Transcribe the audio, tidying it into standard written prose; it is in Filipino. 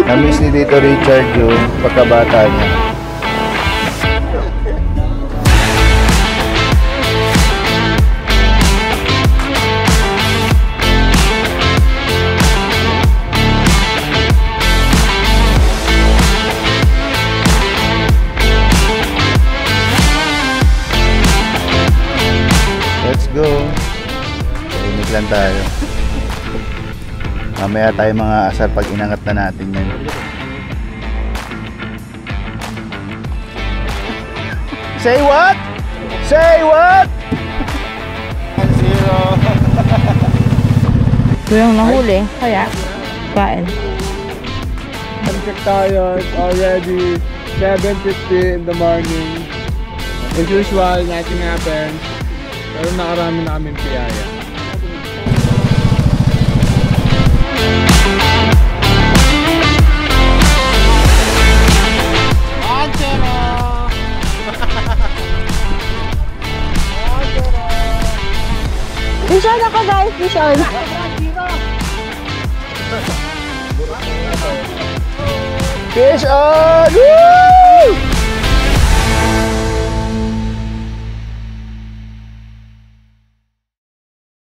Namiss ni Tito Richard yung pagkabata niya. Let's go. Tahimik lang tayo. Mamaya tayo mga asar pag inangat na natin yan. Say what? Say what? 1-0. Ito yung nahuli, kaya kain. Check tayo, it's already 7:50 in the morning. As usual, nothing happens. Pero nakarami na kaming piyaya. Fish on ako guys, fish on. Fish on! Woo!